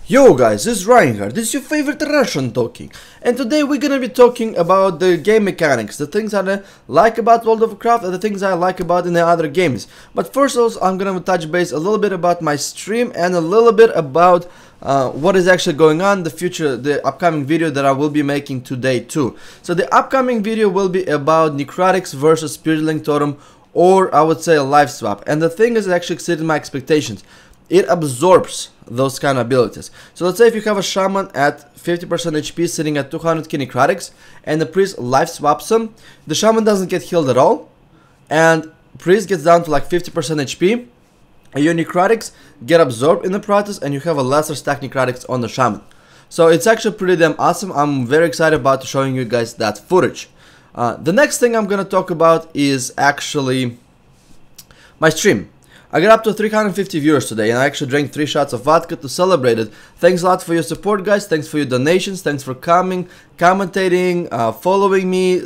Yo guys, this is Reinhardt, this is your favorite Russian talking, and today we're gonna be talking about the game mechanics, the things that I like about World of Warcraft and the things I like about in the other games. But first of all, I'm gonna touch base a little bit about my stream and a little bit about what is actually going on, the upcoming video that I will be making today too. So the upcoming video will be about Necrotics versus Spiritling Totem, or I would say a life swap, and the thing is, it actually exceeded my expectations. It absorbs those kind of abilities. So let's say if you have a shaman at 50% HP sitting at 200 necrotics and the priest life swaps him, the shaman doesn't get healed at all, and priest gets down to like 50% HP, and your necrotics get absorbed in the process, and you have a lesser stack necrotics on the shaman. So it's actually pretty damn awesome. I'm very excited about showing you guys that footage. The next thing I'm gonna talk about is actually my stream. I got up to 350 viewers today, and I actually drank 3 shots of vodka to celebrate it. Thanks a lot for your support, guys. Thanks for your donations. Thanks for coming, commentating, following me.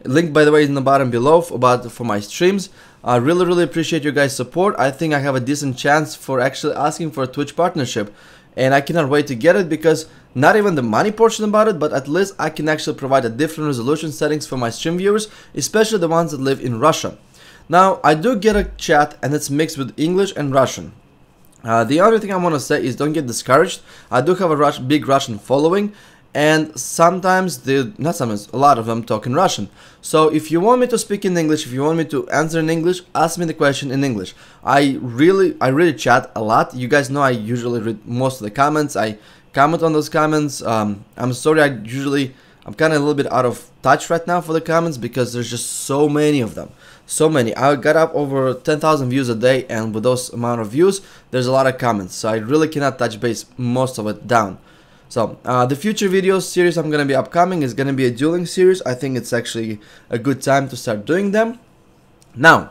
Link, by the way, is in the bottom below for my streams. I really appreciate your guys' support. I think I have a decent chance for actually asking for a Twitch partnership, and I cannot wait to get it, because not even the money portion about it, but at least I can actually provide a different resolution settings for my stream viewers, especially the ones that live in Russia. Now, I do get a chat, and it's mixed with English and Russian. The other thing I want to say is, don't get discouraged. I do have a big Russian following, and sometimes, not sometimes, a lot of them talk in Russian. So if you want me to speak in English, if you want me to answer in English, ask me the question in English. I really chat a lot. You guys know I usually read most of the comments. I comment on those comments. I'm sorry, I'm kind of a little bit out of touch right now for the comments, because there's just so many of them. So many. I got up over 10,000 views a day, and with those amount of views, there's a lot of comments. So I really cannot touch base most of it down. So the future videos series I'm going to be upcoming is going to be a dueling series. I think it's actually a good time to start doing them. Now,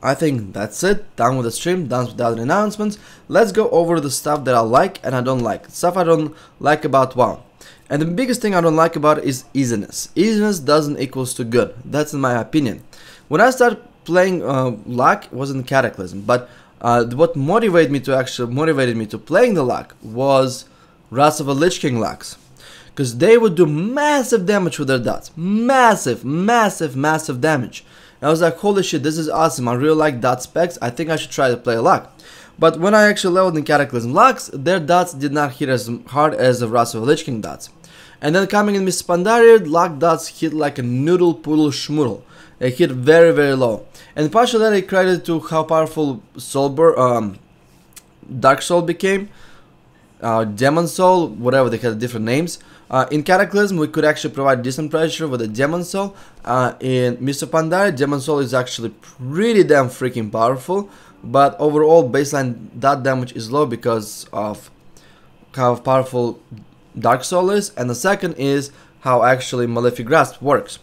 I think that's it. Done with the stream, done with the other announcements. Let's go over the stuff that I like and I don't like. Stuff I don't like about WoW. And the biggest thing I don't like about it is easiness. Easiness doesn't equals to good. That's in my opinion. When I started playing luck, it wasn't Cataclysm, but what motivated me to playing the luck was Wrath of a Lich King lucks, because they would do massive damage with their dots. Massive damage. And I was like, holy shit, this is awesome. I really like dot specs. I think I should try to play a luck. But when I actually leveled in Cataclysm Lux, their dots did not hit as hard as the Wrath of a Lich King dots. And then coming in Miss Pandaria, luck dots hit like a noodle poodle schmoodle. They hit very low. And partially that I credit to how powerful Dark Soul became. Demon Soul, whatever, they had different names. In Cataclysm, we could actually provide decent pressure with the Demon Soul. In Mr. Pandaria, Demon Soul is actually pretty damn freaking powerful. But overall, baseline dot damage is low because of how powerful Dark Soul is. And the second is how actually Malefic Grasp works.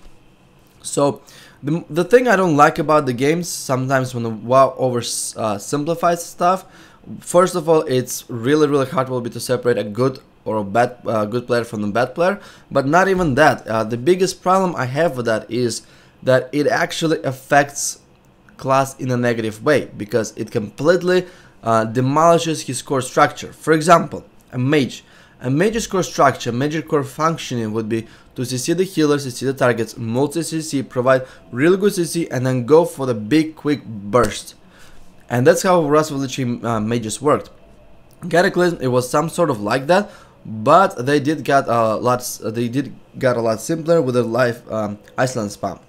So, the thing I don't like about the games, sometimes when the WoW oversimplifies stuff, first of all, it's really hard will be to separate a good or a bad good player from a bad player. But not even that. The biggest problem I have with that is that it actually affects class in a negative way, because it completely demolishes his core structure. For example, a mage's core structure, major core functioning would be to CC the healers, CC the targets, multi-CC, provide really good CC, and then go for the big quick burst. And that's how Wrath of the Lich King mages worked. Cataclysm, it was some sort of like that, but they did get a lot simpler with the life Iceland spam.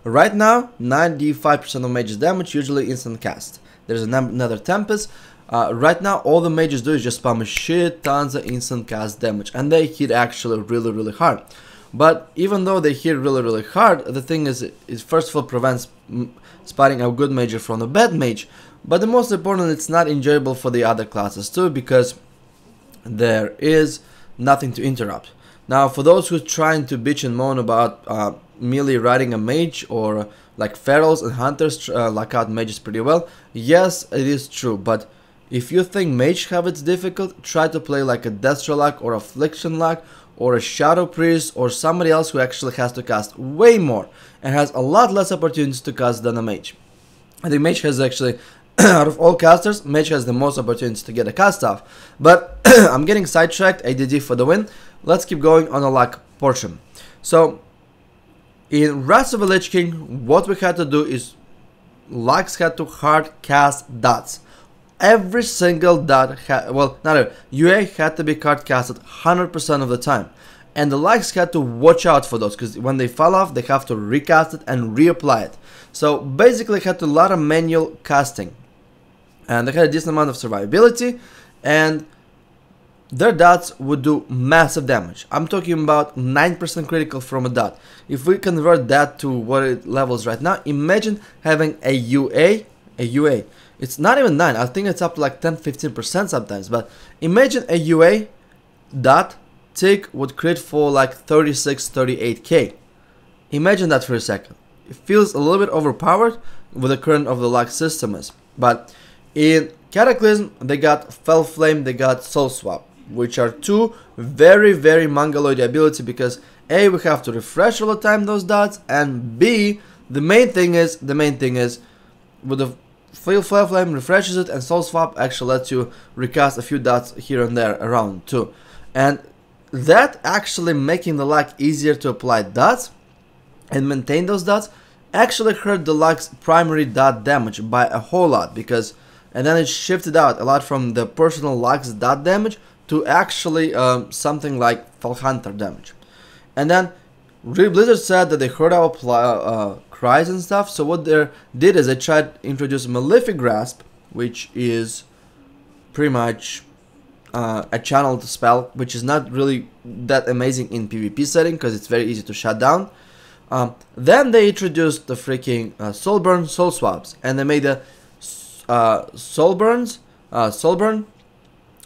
Right now, 95% of mages damage, usually instant cast. There's another Tempest. Right now, all the mages do is just spam a shit tons of instant cast damage, and they hit actually really hard. But even though they hit really hard, the thing is, it first of all prevents spotting a good mage from a bad mage. But the most important, it's not enjoyable for the other classes too, because there is nothing to interrupt. Now, for those who are trying to bitch and moan about merely riding a mage, or like ferals and hunters lock out mages pretty well, yes, it is true. But if you think mage have it's difficult, try to play like a Destro luck or Affliction luck or a Shadow Priest or somebody else who actually has to cast way more and has a lot less opportunities to cast than a mage. I think mage has actually out of all casters, Mage has the most opportunities to get a cast off. But I'm getting sidetracked. ADD for the win. Let's keep going on the luck portion. So in Wrath of the Lich King, what we had to do is Lux had to hard cast dots. Every single dot had, well, not every, UA had to be hard casted 100% of the time. And the Lux had to watch out for those, because when they fall off, they have to recast it and reapply it. So basically had to do a lot of manual casting. And they had a decent amount of survivability, and their dots would do massive damage. I'm talking about 9% critical from a dot. If we convert that to what it levels right now, imagine having a UA. It's not even 9, I think it's up to like 10-15% sometimes, but imagine a UA dot tick would crit for like 36-38k. Imagine that for a second. It feels a little bit overpowered with the current of the Lux system is. But in Cataclysm, they got Fell Flame, they got Soul Swap, which are two very mongoloid ability, because A, we have to refresh all the time those dots, and B, the main thing is with the Fell Flame refreshes it, and Soul Swap actually lets you recast a few dots here and there around too. And that actually making the luck easier to apply dots and maintain those dots actually hurt the Lux primary dot damage by a whole lot, because and then it shifted out a lot from the personal Lux dot damage to actually something like Fell Hunter damage. And then Blizzard said that they heard our cries and stuff, so what they did is they tried to introduce Malefic Grasp, which is pretty much a channeled spell, which is not really that amazing in PvP setting because it's very easy to shut down. Then they introduced the freaking Soulburn Soul Swaps, and they made the Soulburn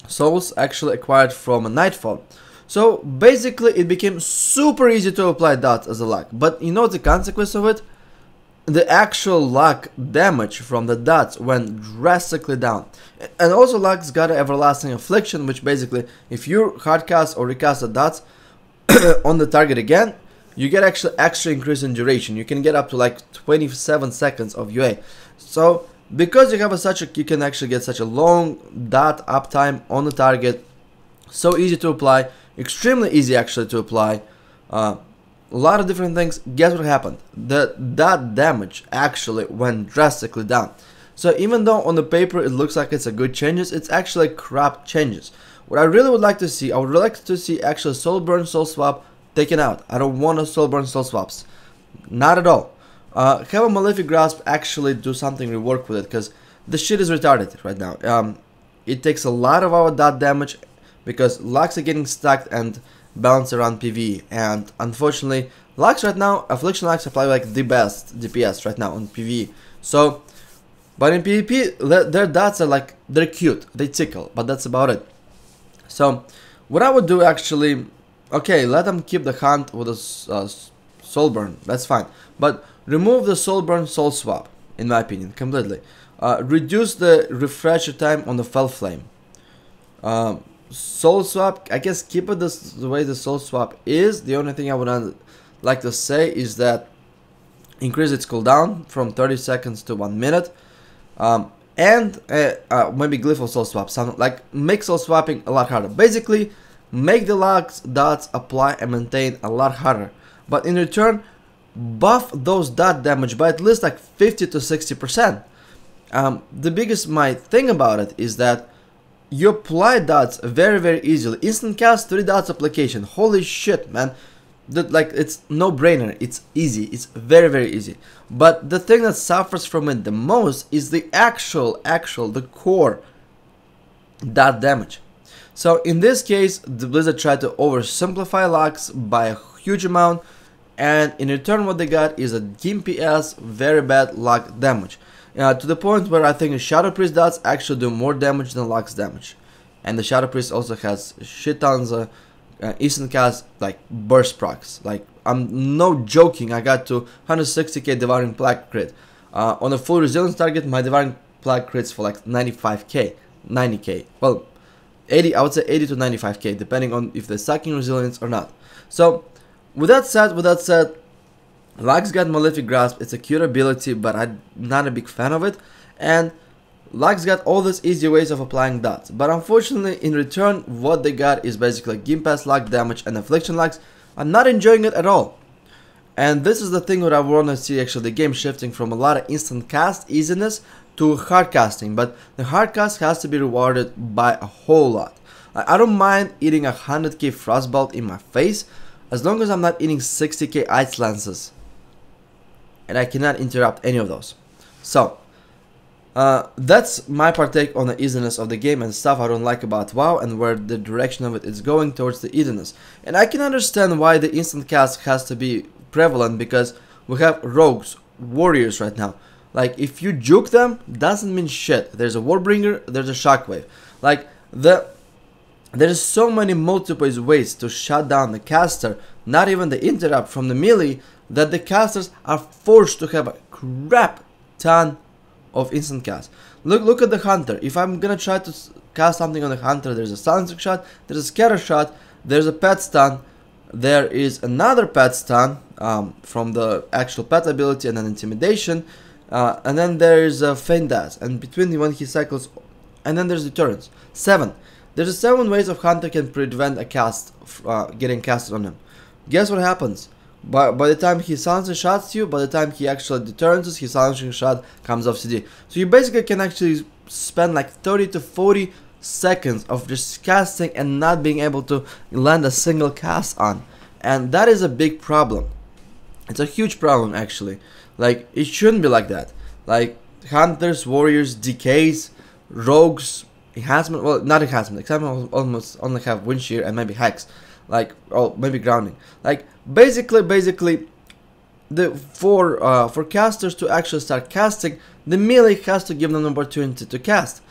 Souls actually acquired from Nightfall. So basically it became super easy to apply dots as a luck, but you know the consequence of it? The actual luck damage from the dots went drastically down. And also Lux got an Everlasting Affliction, which basically if you hardcast or recast the dots on the target again, you get actually extra increase in duration. You can get up to like 27 seconds of UA. So because you have you can actually get such a long dot uptime on the target, so easy to apply, extremely easy actually to apply, a lot of different things. Guess what happened? The dot damage actually went drastically down. So even though on the paper it looks like it's a good changes, it's actually crap changes. What I really would like to see, I would like to see actually Soulburn Soul Swap taken out. I don't want a Soulburn Soul Swaps, not at all. Have a Malefic Grasp actually do something, rework with it, because the shit is retarded right now. It takes a lot of our dot damage because Lux are getting stuck and bounce around PvE, and unfortunately Lux right now, Affliction Lux apply like the best DPS right now on PvE. So, but in PvP their dots are like, they're cute, they tickle, but that's about it. So what I would do actually, okay, let them keep the hunt with a Soulburn, that's fine, but remove the Soulburn Soul Swap, in my opinion, completely. Reduce the refresher time on the Fell Flame. Soul Swap, I guess keep it the way the Soul Swap is. The only thing I would like to say is that increase its cooldown from 30 seconds to 1 minute. And maybe Glyphal Soul Swap, something like make Soul Swapping a lot harder. Basically, make the Lux dots apply and maintain a lot harder. But in return, buff those dot damage by at least like 50 to 60%. The biggest my thing about it is that you apply dots very easily. Instant cast 3 dots application. Holy shit, man. Like, it's no brainer. It's easy. It's very easy. But the thing that suffers from it the most is the the core dot damage. So in this case, the Blizzard tried to oversimplify Lux by a huge amount, and in return what they got is a gimpy ass very bad luck damage. To the point where I think Shadow Priest dots actually do more damage than Lux damage. And the Shadow Priest also has shit tons of instant cast like burst procs. Like, I'm no joking, I got to 160k Devouring Plague crit. On a full resilience target, my Devouring Plague crits for like 95k, 90k. Well, 80, I would say 80 to 95k, depending on if they're sucking resilience or not. So, with that said, Lux got Malefic Grasp. It's a cute ability, but I'm not a big fan of it. And Lux got all these easy ways of applying dots, but unfortunately in return what they got is basically Game Pass Lux damage and Affliction Lux. I'm not enjoying it at all. And this is the thing what I want to see, actually the game shifting from a lot of instant cast easiness to hard casting, but the hard cast has to be rewarded by a whole lot. I don't mind eating 100k frostbolt in my face as long as I'm not eating 60k ice lances, and I cannot interrupt any of those. So that's my partake on the easiness of the game and stuff I don't like about WoW and where the direction of it is going towards the easiness. And I can understand why the instant cast has to be prevalent, because we have rogues, warriors right now. Like, if you juke them, doesn't mean shit. There's a warbringer, there's a shockwave. Like, there's so many multiple ways to shut down the caster, not even the interrupt from the melee, that the casters are forced to have a crap ton of instant cast. Look at the hunter. If I'm gonna try to cast something on the hunter, there's a silencing shot, there's a scatter shot, there's a pet stun, there is another pet stun from the actual pet ability, and then intimidation, and then there's a feint dash, and between the when he cycles, and then there's deterrence. 7. There's 7 ways of hunter can prevent a cast getting casted on him. Guess what happens? By the time he silences shots you, by the time he actually deterrents, his silencing shot comes off CD. So you basically can actually spend like 30 to 40 seconds of just casting and not being able to land a single cast on. And that is a big problem. It's a huge problem actually. Like, it shouldn't be like that. Like, hunters, warriors, DKs, rogues, enhancement, well, not enhancement, except almost only have wind shear and maybe hex. Like, oh, maybe grounding. Like, basically for casters to actually start casting, the melee has to give them an opportunity to cast.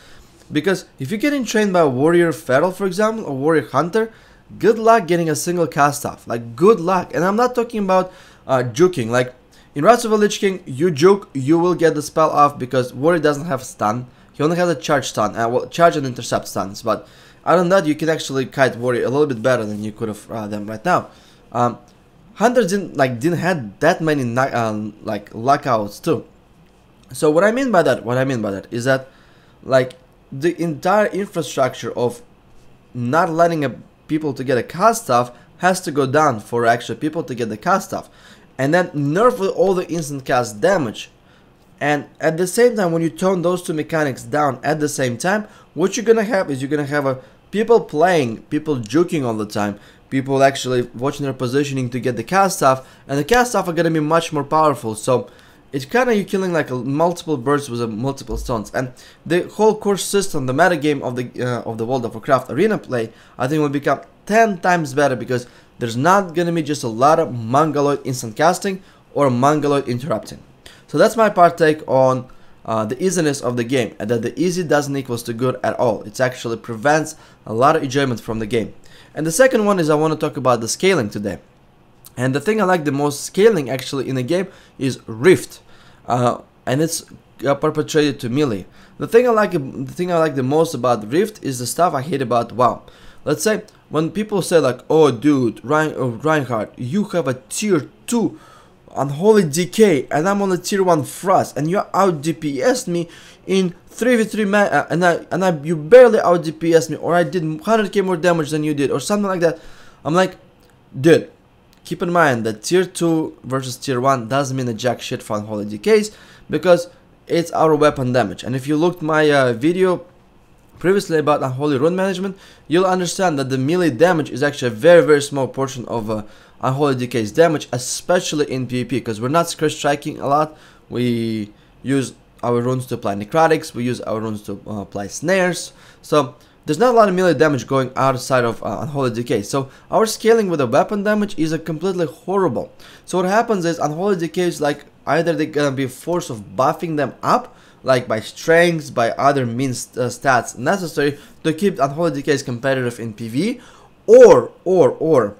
Because if you're getting trained by a warrior feral, for example, or warrior hunter, good luck getting a single cast off. Like, good luck. And I'm not talking about juking. Like, in Wrath of the Lich King, you juke, you will get the spell off because warrior doesn't have stun. He only has a charge stun, well, charge and intercept stuns. But other than that, you can actually kite warrior a little bit better than you could have them right now. Hunters didn't have that many like lockouts too. So what I mean by that is that, like, the entire infrastructure of not letting people to get a cast off has to go down for actual people to get the cast off, and then nerf all the instant cast damage. And at the same time, when you tone those two mechanics down at the same time, what you're gonna have is you're gonna have people playing, people juking all the time, people actually watching their positioning to get the cast off, and the cast off are gonna be much more powerful. So it's kind of, you're killing like multiple birds with multiple stones. And the whole core system, the metagame of the World of Warcraft arena play, I think will become 10 times better, because there's not gonna be just a lot of mongoloid instant casting or mongoloid interrupting. So that's my partake on the easiness of the game, and that the easy doesn't equals to good at all. It actually prevents a lot of enjoyment from the game. And the second one is I want to talk about the scaling today. And the thing I like the most scaling actually in the game is Rift, and it's perpetrated to melee. The thing I like the most about Rift is the stuff I hate about WoW. Let's say when people say like, "Oh, dude, Reinhardt, you have a tier 2 unholy decay, and I'm on a tier 1 frost, and you out DPS'd me in 3v3 and you barely out DPS'd me, or I did 100k more damage than you did," or something like that. I'm like, dude, keep in mind that tier 2 versus tier 1 doesn't mean a jack shit for unholy decays, because it's our weapon damage. And if you looked my video previously about unholy rune management, you'll understand that the melee damage is actually a very small portion of unholy decay's damage, especially in PvP, because we're not scourge striking a lot. We use our runes to apply necrotics, we use our runes to apply snares, so there's not a lot of melee damage going outside of unholy decay. So our scaling with the weapon damage is completely horrible. So what happens is unholy decay is like, either they're gonna be forced of buffing them up, like by strengths, by other means stats necessary to keep unholy decays competitive in PvE, or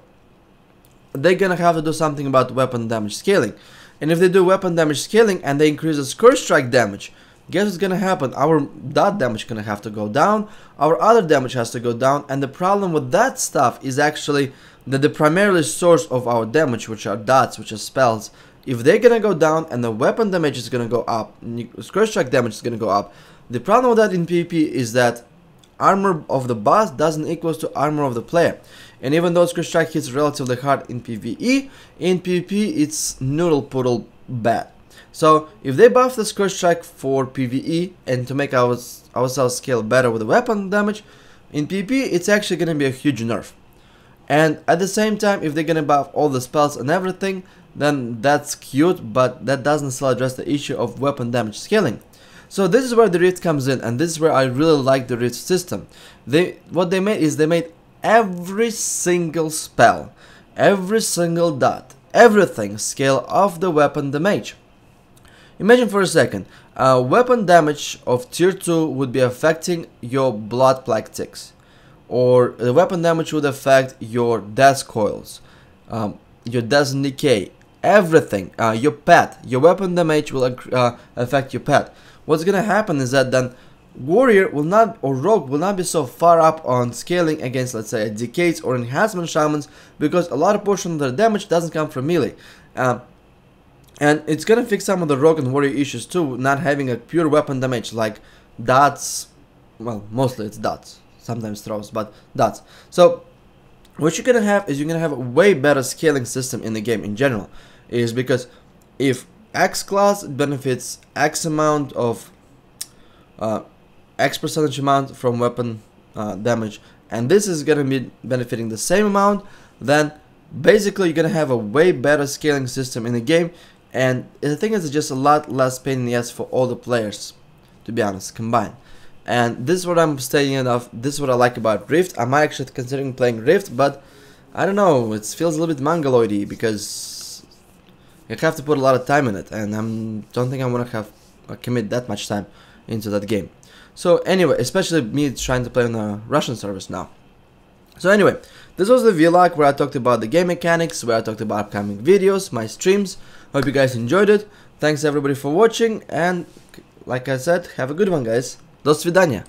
they're gonna have to do something about weapon damage scaling. And if they do weapon damage scaling and they increase the scourge strike damage, guess what's gonna happen? Our dot damage gonna have to go down, our other damage has to go down, and the problem with that stuff is actually that the primary source of our damage, which are dots, which are spells, if they're gonna go down and the weapon damage is gonna go up, scourge strike damage is gonna go up, The problem with that in PvP is that armor of the boss doesn't equal to armor of the player. And even though Scourge Strike hits relatively hard in PvE, in PvP it's noodle poodle bad. So if they buff the Scourge Strike for PvE and to make ourselves scale better with the weapon damage, in PvP it's actually gonna be a huge nerf. And at the same time, if they're gonna buff all the spells and everything, then that's cute, but that doesn't still address the issue of weapon damage scaling. So this is where the Rift comes in, and this is where I really like the Rift system. What they made is they made every single spell, every single dot, everything scale off the weapon damage. Imagine for a second, weapon damage of tier 2 would be affecting your blood plague ticks, or the weapon damage would affect your death coils, your death decay, everything, your pet, your weapon damage will affect your pet. What's gonna happen is that then warrior will not, or rogue will not be so far up on scaling against, let's say, decays or enhancement shamans, because a lot of portion of their damage doesn't come from melee. And it's gonna fix some of the rogue and warrior issues too, not having a pure weapon damage like dots. Well, mostly it's dots, sometimes throws, but dots. So what you're gonna have is you're gonna have a way better scaling system in the game in general, is because if X class benefits X amount of X percentage amount from weapon damage, and this is gonna be benefiting the same amount, then basically you're gonna have a way better scaling system in the game. And the thing is, it's just a lot less pain in the ass for all the players, to be honest, combined. And this is what I'm saying of, this is what I like about Rift. I'm actually considering playing Rift, but I don't know, it feels a little bit mongoloidy because you have to put a lot of time in it, and I don't think I want to commit that much time into that game. So anyway, especially me trying to play on a Russian service now. So anyway, this was the vlog where I talked about the game mechanics, where I talked about upcoming videos, my streams. Hope you guys enjoyed it. Thanks everybody for watching, and like I said, have a good one, guys. До свидания.